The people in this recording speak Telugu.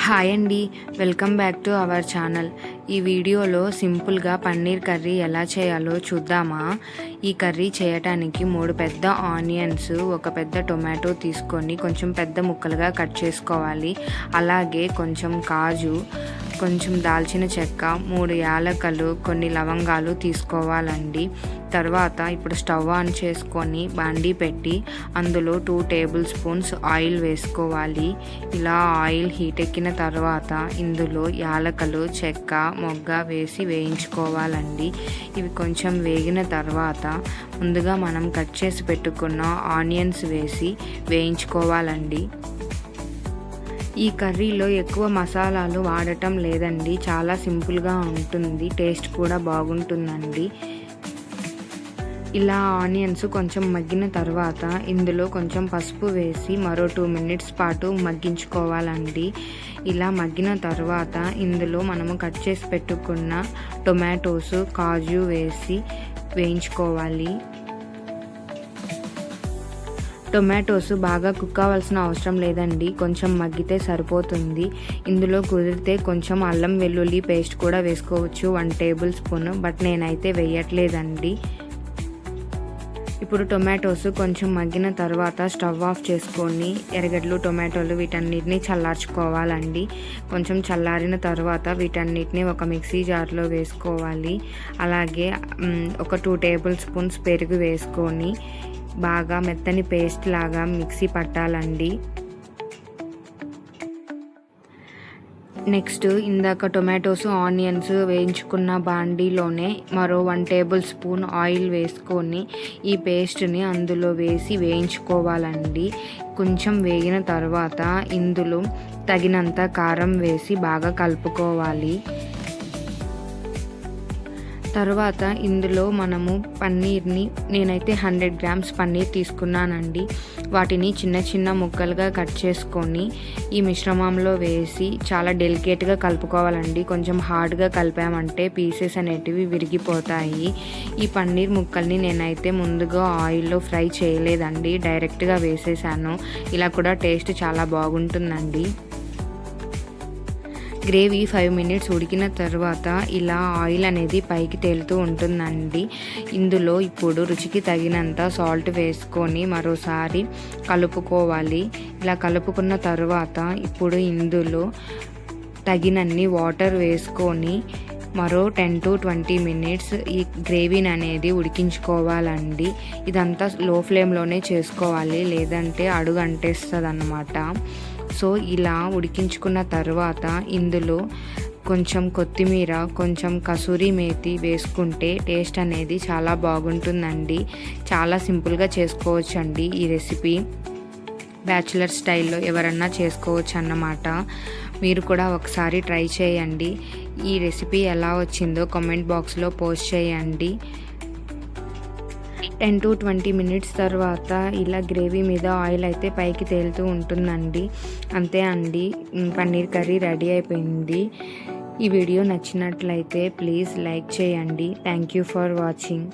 హాయ్ అండి, welcome back to our channel. ఈ వీడియోలో సింపుల్గా పన్నీర్ కర్రీ ఎలా చేయాలో చూద్దామా. ఈ కర్రీ చేయటానికి 3 పెద్ద ఆనియన్స్, ఒక పెద్ద టొమాటో తీసుకొని కొంచెం పెద్ద ముక్కలుగా కట్ చేసుకోవాలి. అలాగే కొంచెం కాజు, కొంచెం దాల్చిన చెక్క, 3 యాలకులు, కొన్ని లవంగాలు తీసుకోవాలండి. తర్వాత ఇప్పుడు స్టవ్ ఆన్ చేసుకొని బాండీ పెట్టి అందులో 2 టేబుల్ స్పూన్స్ ఆయిల్ వేసుకోవాలి. ఇలా ఆయిల్ హీట్ ఎక్కిన తర్వాత ఇందులో యాలకులు, చెక్క, మొగ్గ వేసి వేయించుకోవాలండి. ఇవి కొంచెం వేగిన తర్వాత ముందుగా మనం కట్ చేసి పెట్టుకున్న ఆనియన్స్ వేసి వేయించుకోవాలండి. ఈ కర్రీలో ఎక్కువ మసాలాలు వాడటం లేదండి, చాలా సింపుల్గా ఉంటుంది, టేస్ట్ కూడా బాగుంటుందండి. ఇలా ఆనియన్స్ కొంచెం మగ్గిన తర్వాత ఇందులో కొంచెం పసుపు వేసి మరో 2 మినిట్స్ పాటు మగ్గించుకోవాలండి. ఇలా మగ్గిన తర్వాత ఇందులో మనము కట్ చేసి పెట్టుకున్న టొమాటోస్, కాజు వేసి వేయించుకోవాలి. టొమాటోస్ బాగా కుక్ అవ్వాల్సిన అవసరం లేదండి, కొంచెం మగ్గితే సరిపోతుంది. ఇందులో కుదిరితే కొంచెం అల్లం వెల్లుల్లి పేస్ట్ కూడా వేసుకోవచ్చు, 1 టేబుల్ స్పూన్, బట్ నేనైతే వేయట్లేదండి. ఇప్పుడు టొమాటోస్ కొంచెం మగ్గిన తర్వాత స్టవ్ ఆఫ్ చేసుకొని ఎర్రగడ్డలు, టొమాటోలు వీటన్నిటిని చల్లార్చుకోవాలండి. కొంచెం చల్లారిన తర్వాత వీటన్నిటిని ఒక మిక్సీ జార్లో వేసుకోవాలి. అలాగే ఒక 2 టేబుల్ స్పూన్స్ పెరుగు వేసుకొని బాగా మెత్తని పేస్ట్ లాగా మిక్సీ పట్టాలండి. నెక్స్ట్ ఇందాక టొమాటోస్, ఆనియన్స్ వేయించుకున్న బాండీలోనే మరో 1 టేబుల్ స్పూన్ ఆయిల్ వేసుకొని ఈ పేస్ట్ని అందులో వేసి వేయించుకోవాలండి. కొంచెం వేగిన తర్వాత ఇందులో తగినంత కారం వేసి బాగా కలుపుకోవాలి. తర్వాత ఇందులో మనము పన్నీర్ని, నేనైతే 100 గ్రామ్స్ పన్నీర్ తీసుకున్నానండి. వాటిని చిన్న చిన్న ముక్కలుగా కట్ చేసుకొని ఈ మిశ్రమంలో వేసి చాలా డెలికేట్గా కలుపుకోవాలండి. కొంచెం హార్డ్గా కలిపామంటే పీసెస్ అనేటివి విరిగిపోతాయి. ఈ పన్నీర్ ముక్కల్ని నేనైతే ముందుగా ఆయిల్లో ఫ్రై చేయలేదండి, డైరెక్ట్గా వేసేసాను. ఇలా కూడా టేస్ట్ చాలా బాగుంటుందండి. గ్రేవీ 5 మినిట్స్ ఉడికిన తర్వాత ఇలా ఆయిల్ అనేది పైకి తేలుతూ ఉంటుందండి. ఇందులో ఇప్పుడు రుచికి తగినంత సాల్ట్ వేసుకొని మరోసారి కలుపుకోవాలి. ఇలా కలుపుకున్న తర్వాత ఇప్పుడు ఇందులో తగినన్ని వాటర్ వేసుకొని మరో 10 to 20 మినిట్స్ ఈ గ్రేవీని అనేది ఉడికించుకోవాలండి. ఇదంతా లో ఫ్లేమ్లోనే చేసుకోవాలి, లేదంటే అడుగు అంటేస్తుంది అన్నమాట. సో ఇలా ఉడికించుకున్న తర్వాత ఇందులో కొంచెం కొత్తిమీర, కొంచెం కసూరి మేతి వేసుకుంటే టేస్ట్ అనేది చాలా బాగుంటుందండి. చాలా సింపుల్గా చేసుకోవచ్చు అండి ఈ రెసిపీ. బ్యాచులర్ స్టైల్లో ఎవరన్నా చేసుకోవచ్చు అన్నమాట. మీరు కూడా ఒకసారి ట్రై చేయండి. ఈ రెసిపీ ఎలా వచ్చిందో కామెంట్ బాక్స్లో పోస్ట్ చేయండి. 10 to 20 మినిట్స్ తర్వాత ఇలా గ్రేవీ మీద ఆయిల్ అయితే పైకి తేలుతూ ఉంటుందండి. అంతే అండి, పన్నీర్ కర్రీ రెడీ అయిపోయింది. ఈ వీడియో నచ్చినట్లయితే ప్లీజ్ లైక్ చేయండి. Thank you for watching.